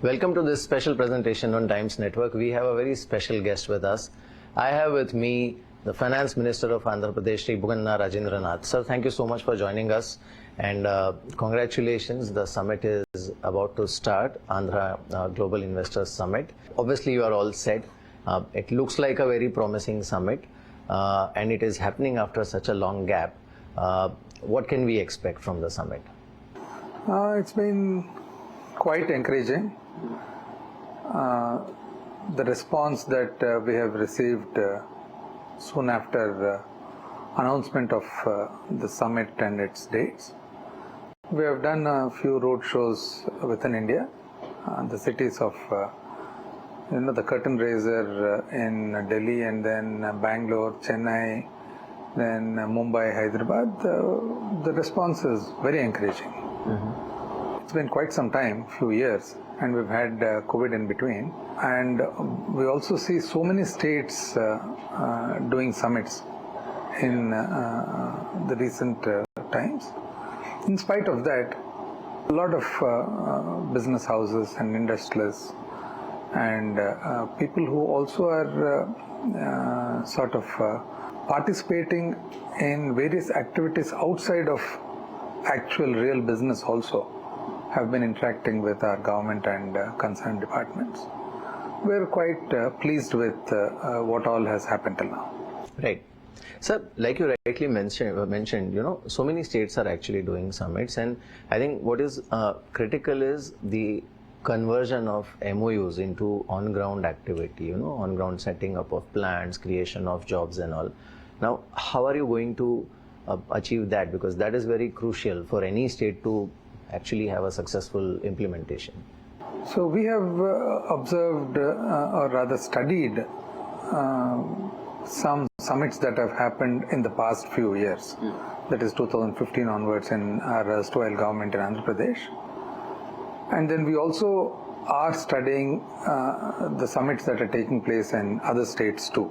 Welcome to this special presentation on Times Network. We have a very special guest with us. I have with me the Finance Minister of Andhra Pradesh, Buggana Rajendranath. Sir, thank you so much for joining us, and congratulations. The summit is about to start, Andhra Global Investors Summit. Obviously, you are all set. It looks like a very promising summit, and it is happening after such a long gap. What can we expect from the summit? It's been quite encouraging. The response that we have received soon after announcement of the summit and its dates. We have done a few road shows within India, the cities of the curtain raiser in Delhi, and then Bangalore, Chennai, then Mumbai, Hyderabad. The response is very encouraging. It's been quite some time, few years, and we've had COVID in between, and we also see so many states doing summits in the recent times. In spite of that, a lot of business houses and industrialists and people who also are sort of participating in various activities outside of actual real business also have been interacting with our government and concerned departments. We're quite pleased with what all has happened till now. Right. Sir, like you rightly mentioned, so many states are actually doing summits, and I think what is critical is the conversion of MOUs into on-ground activity, on-ground setting up of plants, creation of jobs and all. Now, how are you going to achieve that? Because that is very crucial for any state to actually have a successful implementation. So we have observed or rather studied some summits that have happened in the past few years. That is 2015 onwards in our erstwhile government in Andhra Pradesh. And then we also are studying the summits that are taking place in other states too.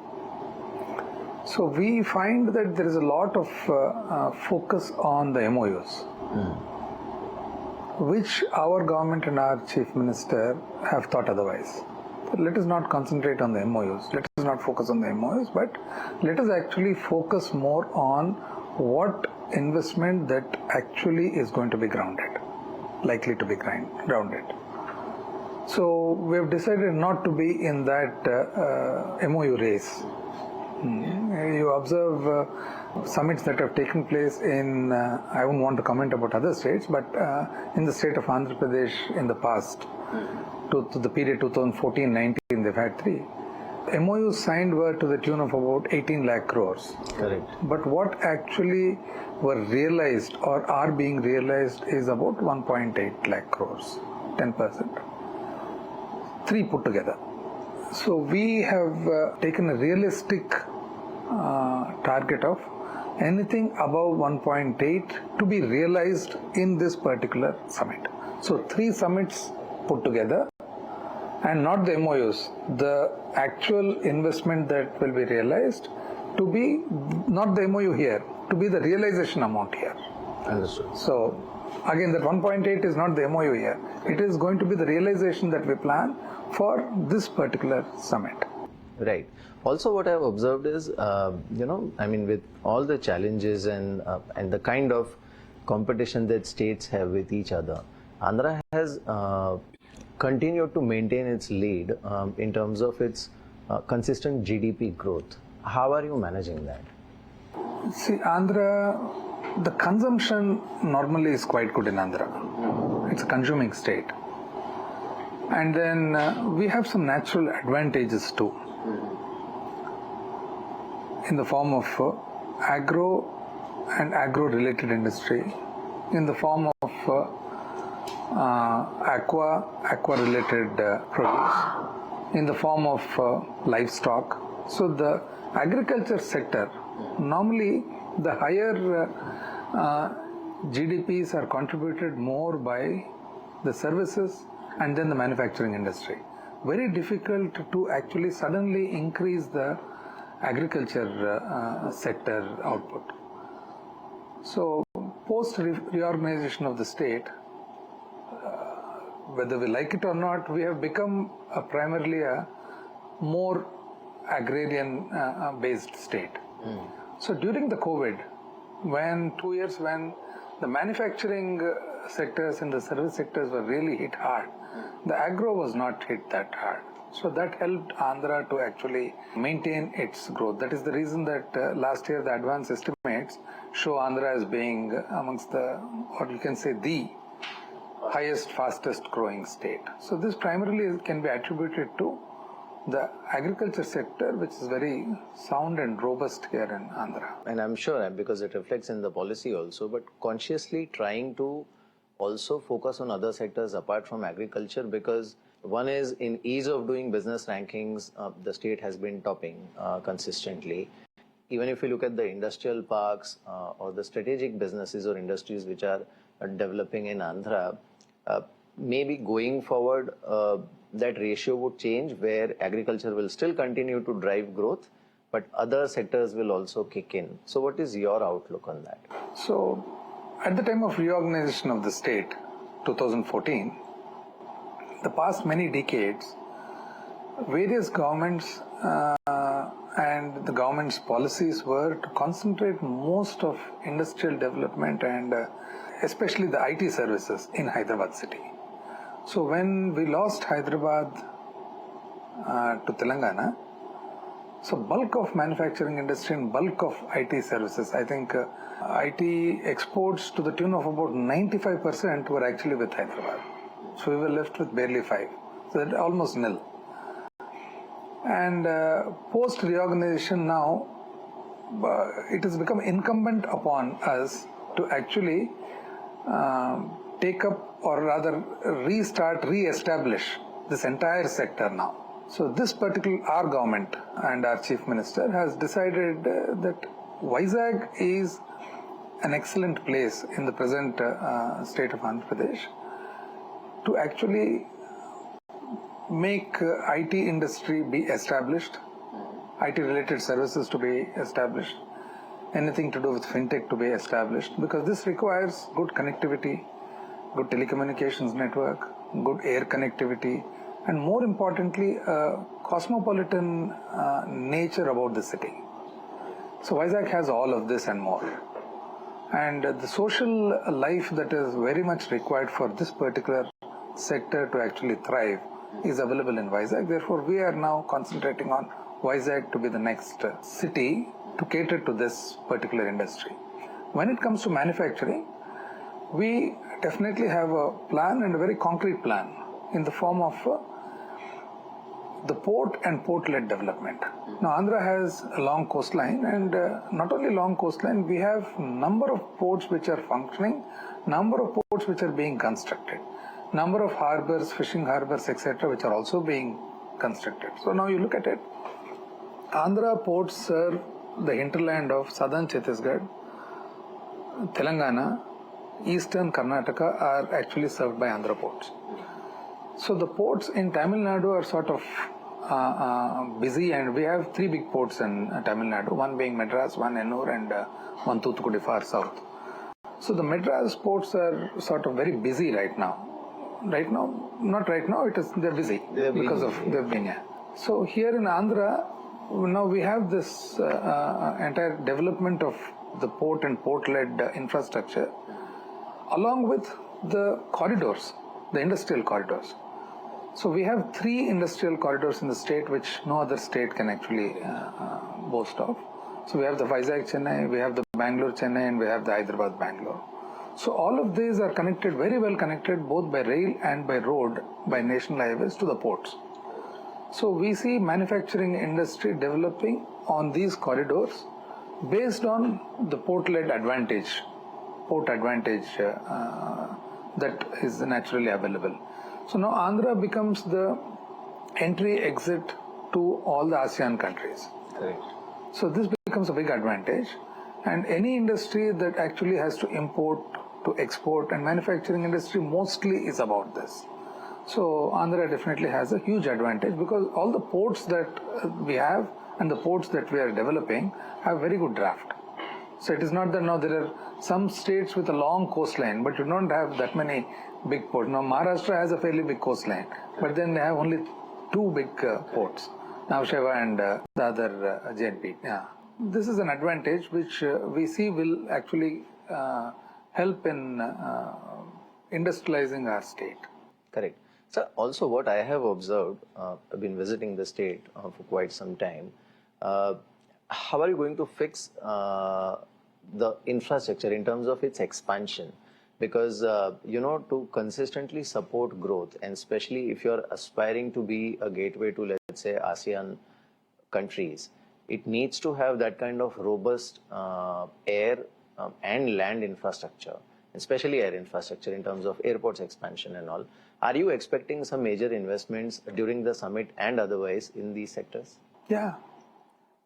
So we find that there is a lot of focus on the MOUs, which our government and our Chief Minister have thought otherwise. Let us not concentrate on the MOUs, let us not focus on the MOUs, but let us actually focus more on what investment that actually is going to be grounded, likely to be grounded. So we have decided not to be in that MOU race. You observe summits that have taken place in, I wouldn't want to comment about other states, but in the state of Andhra Pradesh in the past, to the period 2014-19, they've had 3. MOUs signed were to the tune of about 18 lakh crores. Correct. But what actually were realized or are being realized is about 1.8 lakh crores, 10%. 3 put together. So we have taken a realistic target of anything above 1.8 to be realized in this particular summit. So 3 summits put together, and not the MOUs, the actual investment that will be realized to be not the MOU here, to be the realization amount here. Understood. So again, that 1.8 is not the MOU here. It is going to be the realization that we plan for this particular summit. Right. Also, what I've observed is, with all the challenges and the kind of competition that states have with each other, Andhra has continued to maintain its lead in terms of its consistent GDP growth. How are you managing that? See, Andhra, the consumption normally is quite good in Andhra. It's a consuming state. And then we have some natural advantages too, in the form of agro and agro-related industry, in the form of aqua-related produce, in the form of livestock. So the agriculture sector, normally the higher GDPs are contributed more by the services and then the manufacturing industry. Very difficult to actually suddenly increase the agriculture sector output. So post reorganization of the state, whether we like it or not, we have become primarily a more agrarian based state. So during the COVID, when 2 years when the manufacturing sectors and the service sectors were really hit hard, the agro was not hit that hard. So that helped Andhra to actually maintain its growth. That is the reason that last year the advance estimates show Andhra as being amongst the, or you can say the highest, fastest growing state. So this primarily can be attributed to the agriculture sector, which is very sound and robust here in Andhra. And I'm sure because it reflects in the policy also, but consciously trying to also focus on other sectors apart from agriculture, because one is in ease of doing business rankings, the state has been topping consistently. Even if you look at the industrial parks or the strategic businesses or industries which are developing in Andhra, maybe going forward, that ratio would change where agriculture will still continue to drive growth, but other sectors will also kick in. So what is your outlook on that? So at the time of reorganization of the state, 2014, the past many decades, various governments and the government's policies were to concentrate most of industrial development and especially the IT services in Hyderabad city. So when we lost Hyderabad to Telangana, so bulk of manufacturing industry and bulk of IT services, I think IT exports to the tune of about 95% were actually with Hyderabad. So we were left with barely 5. So that almost nil. And post reorganization now, it has become incumbent upon us to actually take up or rather restart, re-establish this entire sector now. So this particular, our government and our Chief Minister has decided that Vizag is an excellent place in the present state of Andhra Pradesh to actually make IT industry be established, IT related services to be established, anything to do with fintech to be established, because this requires good connectivity, good telecommunications network, good air connectivity, and more importantly, cosmopolitan nature about the city. So Vizag has all of this and more. And the social life that is very much required for this particular sector to actually thrive is available in Vizag. Therefore, we are now concentrating on Vizag to be the next city to cater to this particular industry. When it comes to manufacturing, we definitely have a plan and a very concrete plan in the form of the port and port-led development. Now, Andhra has a long coastline, and not only long coastline, we have number of ports which are functioning, number of ports which are being constructed, number of harbors, fishing harbors, etc., which are also being constructed. So now you look at it, Andhra ports serve the hinterland of southern Chhattisgarh, Telangana, eastern Karnataka are actually served by Andhra ports. So the ports in Tamil Nadu are sort of busy, and we have 3 big ports in Tamil Nadu, one being Madras, one Ennore, and one Thoothukudi far south. So the Madras ports are sort of very busy right now. Right now, not right now, they're busy because of they've been here. So here in Andhra, now we have this entire development of the port and port-led infrastructure, along with the corridors, the industrial corridors. So we have 3 industrial corridors in the state which no other state can actually boast of. So we have the Vizag Chennai, we have the Bangalore Chennai, and we have the Hyderabad Bangalore. So all of these are connected, very well connected, both by rail and by road, by national highways to the ports. So we see manufacturing industry developing on these corridors based on the port-led advantage, port advantage that is naturally available. So now Andhra becomes the entry-exit to all the ASEAN countries. Correct. So this becomes a big advantage, and any industry that actually has to import to export, and manufacturing industry mostly is about this. So Andhra definitely has a huge advantage because all the ports that we have and the ports that we are developing have very good draft. So it is not that now there are some states with a long coastline, but you don't have that many big ports. Now Maharashtra has a fairly big coastline, but then they have only two big ports, Navsheva and the other JNP. Yeah. This is an advantage which we see will actually help in industrializing our state. Correct. So also what I have observed, I've been visiting the state for quite some time. How are you going to fix the infrastructure in terms of its expansion? Because, to consistently support growth, and especially if you're aspiring to be a gateway to, let's say, ASEAN countries, it needs to have that kind of robust air and land infrastructure, especially air infrastructure in terms of airports expansion and all. Are you expecting some major investments during the summit and otherwise in these sectors? Yeah.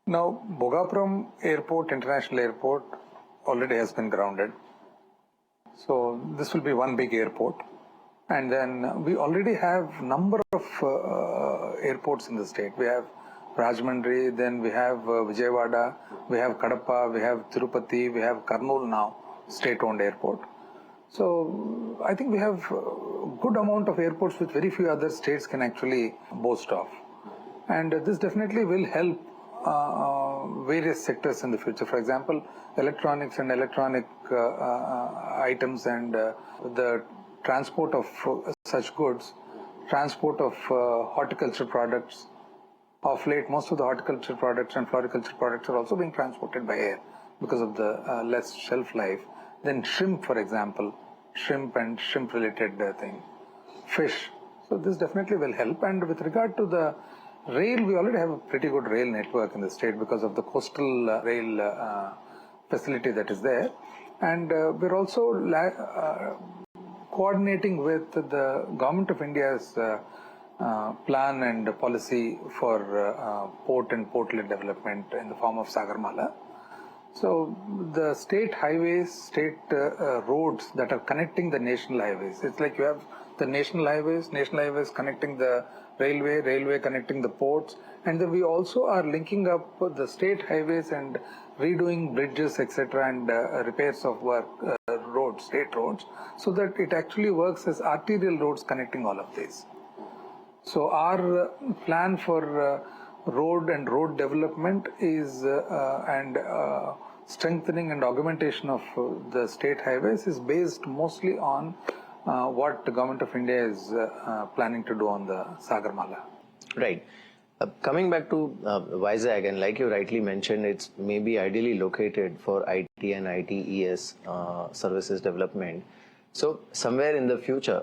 Now, Bhogapuram Airport, International Airport, already has been grounded. So this will be one big airport. And then we already have number of airports in the state. We have Rajahmundry, then we have Vijayawada, we have Kadapa, we have Tirupati, we have Kurnool now, state-owned airport. So I think we have a good amount of airports which very few other states can actually boast of. And this definitely will help various sectors in the future. For example, electronics and electronic items and the transport of such goods, transport of horticulture products. Of late, most of the horticulture products and floriculture products are also being transported by air because of the less shelf life. Then shrimp, for example, shrimp and shrimp-related thing, fish. So this definitely will help. And with regard to the rail, we already have a pretty good rail network in the state because of the coastal rail facility that is there. And we're also coordinating with the Government of India's plan and policy for port and port-led development in the form of Sagarmala. So the state highways, state roads that are connecting the national highways. It's like you have the national highways connecting the railway connecting the ports, and then we also are linking up the state highways and redoing bridges, etc., and repairs of roads, state roads, so that it actually works as arterial roads connecting all of these. So our plan for road and road development is and strengthening and augmentation of the state highways is based mostly on what the Government of India is planning to do on the Sagarmala. Right. Coming back to Vizag, and like you rightly mentioned, it's maybe ideally located for IT and ITES services development. So somewhere in the future,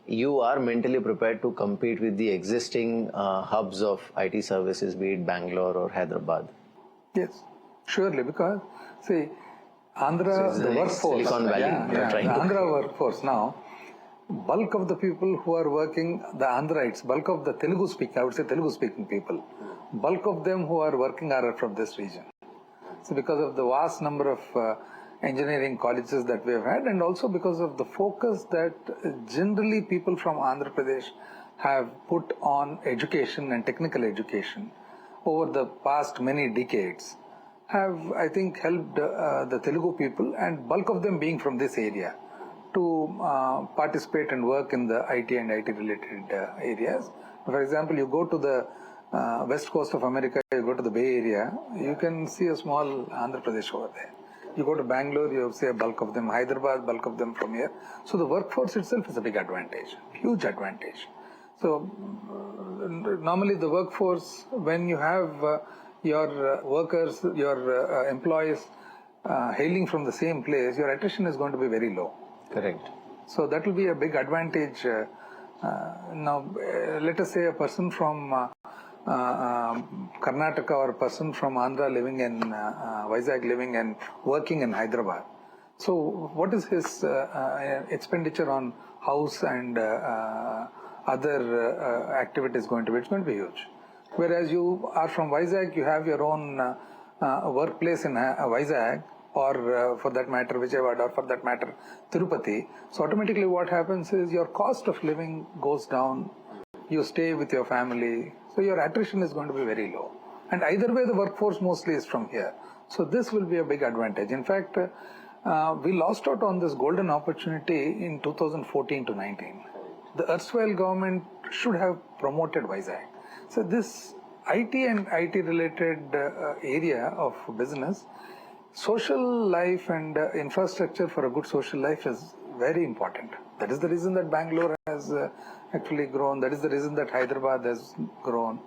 you are mentally prepared to compete with the existing hubs of IT services, be it Bangalore or Hyderabad? Yes, surely, because see, Andhra, the workforce, Silicon Valley, the Andhra workforce now, bulk of the people who are working, the Andhrites, bulk of the Telugu speaking, I would say Telugu speaking people, bulk of them who are working are from this region. So because of the vast number of engineering colleges that we have had, and also because of the focus that generally people from Andhra Pradesh have put on education and technical education over the past many decades, have, I think, helped the Telugu people, and bulk of them being from this area, to participate and work in the IT and IT related areas. For example, you go to the west coast of America, you go to the Bay Area, you can see a small Andhra Pradesh over there. You go to Bangalore, you see a bulk of them, Hyderabad, bulk of them from here. So the workforce itself is a big advantage, huge advantage. So normally the workforce, when you have your workers, your employees hailing from the same place, your attrition is going to be very low. Correct. So that will be a big advantage. Now, let us say a person from Karnataka or a person from Andhra living in Vizag, living and working in Hyderabad. So what is his expenditure on house and other activities going to be? It's going to be huge. Whereas you are from Vizag, you have your own workplace in Vizag, or for that matter Vijayawada, or for that matter Tirupati. So automatically what happens is your cost of living goes down, you stay with your family, so your attrition is going to be very low. And either way, the workforce mostly is from here. So this will be a big advantage. In fact, we lost out on this golden opportunity in 2014 to 19. The erstwhile government should have promoted Vizag. So this IT and IT related area of business, social life and infrastructure for a good social life is very important. That is the reason that Bangalore has actually grown. That is the reason that Hyderabad has grown.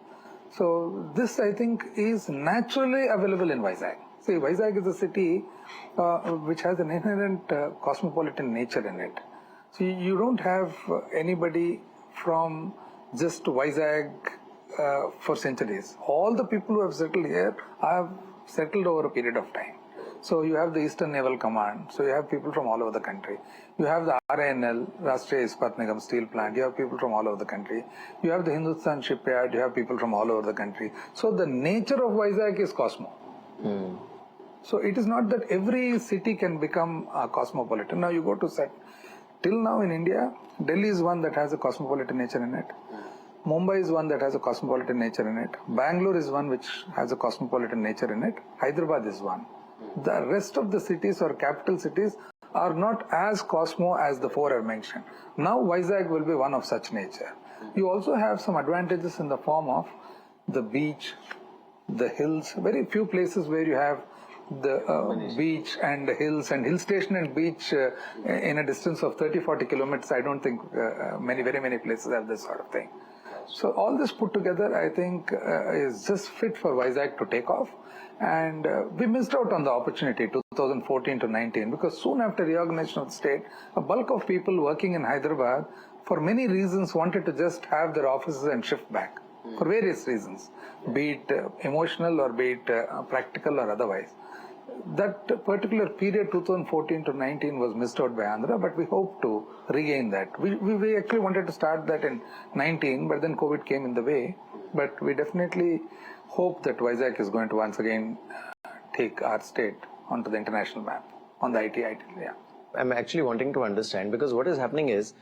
So this, I think, is naturally available in Vizag. See, Vizag is a city which has an inherent cosmopolitan nature in it. So you don't have anybody from just Vizag for centuries. All the people who have settled here have settled over a period of time. So you have the Eastern Naval Command. So you have people from all over the country. You have the RINL, Rashtriya Ispat Nigam Steel Plant. You have people from all over the country. You have the Hindustan Shipyard. You have people from all over the country. So the nature of Vizag is cosmo. So it is not that every city can become cosmopolitan. Now you go to set. Till now in India, Delhi is one that has a cosmopolitan nature in it. Mumbai is one that has a cosmopolitan nature in it. Bangalore is one which has a cosmopolitan nature in it. Hyderabad is one. The rest of the cities or capital cities are not as cosmo as the four I mentioned. Now Vizag will be one of such nature. You also have some advantages in the form of the beach, the hills, very few places where you have the beach and the hills and hill station and beach in a distance of 30-40 kilometers. I don't think very many places have this sort of thing. So all this put together, I think, is just fit for Vizag to take off. And we missed out on the opportunity 2014 to 19 because soon after reorganization of the state, a bulk of people working in Hyderabad, for many reasons, wanted to just have their offices and shift back for various reasons, be it emotional or be it practical or otherwise. That particular period, 2014 to 19, was missed out by Andhra, but we hope to regain that. We actually wanted to start that in 19, but then COVID came in the way. But we definitely hope that Vizag is going to once again take our state onto the international map on the IT. Yeah. I'm actually wanting to understand because what is happening is,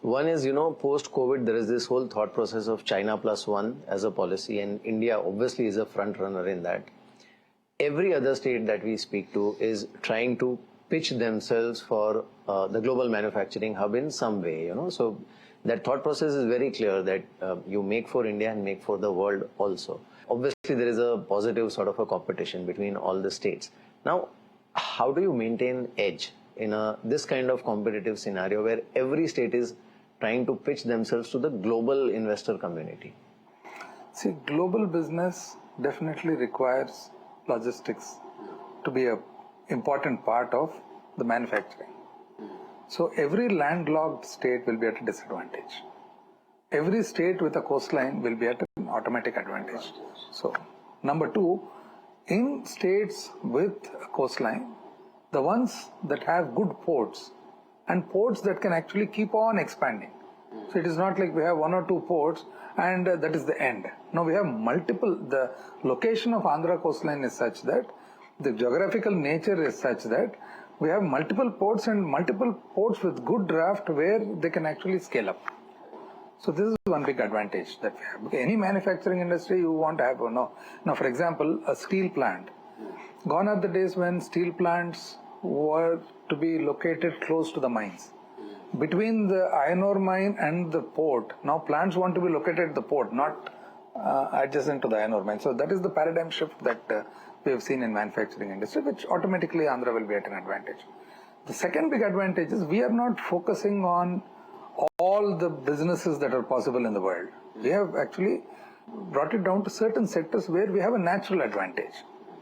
one is, post-COVID, there is this whole thought process of China plus one as a policy, and India obviously is a front runner in that. Every other state that we speak to is trying to pitch themselves for the global manufacturing hub in some way, So that thought process is very clear that you make for India and make for the world also. Obviously, there is a positive sort of a competition between all the states. Now, how do you maintain edge in this kind of competitive scenario where every state is trying to pitch themselves to the global investor community? See, global business definitely requires logistics to be an important part of the manufacturing. So every landlocked state will be at a disadvantage. Every state with a coastline will be at an automatic advantage. So number two, in states with a coastline, the ones that have good ports and ports that can actually keep on expanding. So it is not like we have one or two ports and that is the end. No, we have multiple. The location of Andhra coastline is such that the geographical nature is such that we have multiple ports and multiple ports with good draft where they can actually scale up. So this is one big advantage that we have. Any manufacturing industry you want to have or no. Now, for example, a steel plant. Gone are the days when steel plants were to be located close to the mines. Between the iron ore mine and the port, now plants want to be located at the port, not adjacent to the iron ore mine. So that is the paradigm shift that we have seen in manufacturing industry, which automatically Andhra will be at an advantage. The second big advantage is we are not focusing on all the businesses that are possible in the world. We have actually brought it down to certain sectors where we have a natural advantage.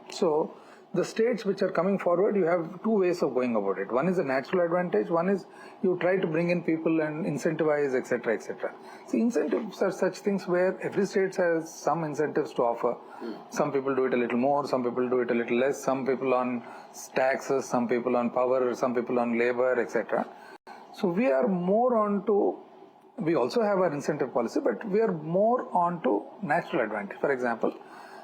So the states which are coming forward, you have two ways of going about it. One is a natural advantage. One is you try to bring in people and incentivize, etc., etc. See, incentives are such things where every state has some incentives to offer. Some people do it a little more, some people do it a little less, some people on taxes, some people on power, some people on labor, etc. So we are more on to, we also have our incentive policy, but we are more on to natural advantage. For example,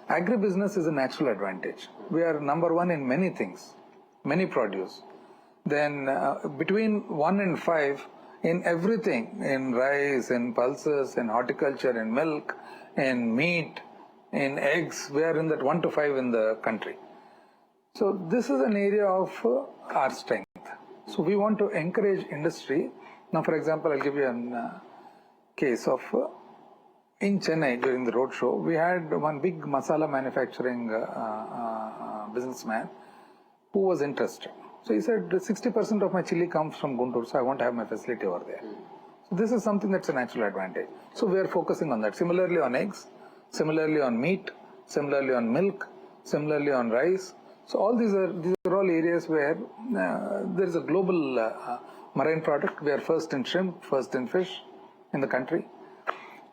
agribusiness is a natural advantage. We are number one in many things, many produce. Then between 1 and 5 in everything, in rice, in pulses, in horticulture, in milk, in meat, In eggs, we are in that 1 to 5 in the country. So this is an area of our strength. So we want to encourage industry. Now, for example, I'll give you a case of in Chennai during the road show. We had one big masala manufacturing businessman who was interested. So he said, 60% of my chili comes from Guntur, so I want to have my facility over there. So this is something that's a natural advantage. So we are focusing on that. Similarly on eggs, similarly on meat, similarly on milk, similarly on rice. So all these are all areas where there is a global marine product. We are first in shrimp, first in fish in the country.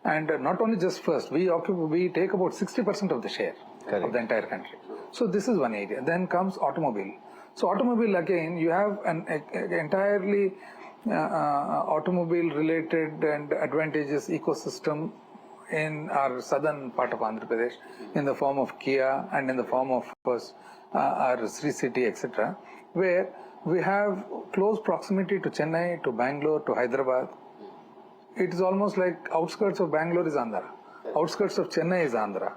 And not only just first, we take about 60% of the share of the entire country. So this is one area. Then comes automobile. So automobile, again, you have an entirely automobile related and advantageous ecosystem in our southern part of Andhra Pradesh in the form of Kia and in the form of course our Sri City, etc., where we have close proximity to Chennai, to Bangalore, to Hyderabad. It is almost like outskirts of Bangalore is Andhra, outskirts of Chennai is Andhra.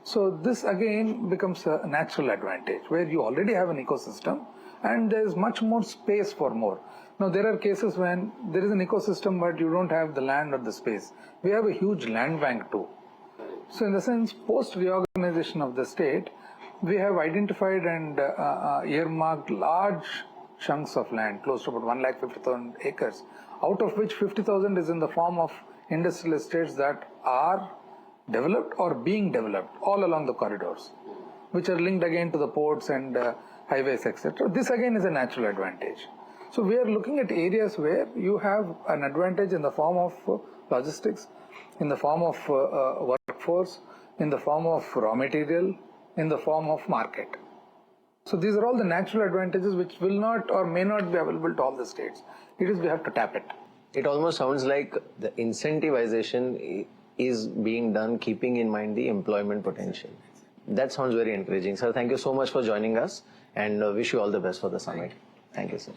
So this again becomes a natural advantage where you already have an ecosystem and there is much more space for more. Now there are cases when there is an ecosystem but you don't have the land or the space. We have a huge land bank too. So in the sense, post reorganization of the state, we have identified and earmarked large chunks of land, close to about 150,000 acres, out of which 50,000 is in the form of industrial estates that are developed or being developed all along the corridors, which are linked again to the ports and highways, etc. This again is a natural advantage. So we are looking at areas where you have an advantage in the form of logistics, in the form of workforce, in the form of raw material, in the form of market. So these are all the natural advantages which will not or may not be available to all the states. It is we have to tap it. It almost sounds like the incentivization is being done keeping in mind the employment potential. That sounds very encouraging. Sir, thank you so much for joining us and wish you all the best for the summit. Thank you, sir.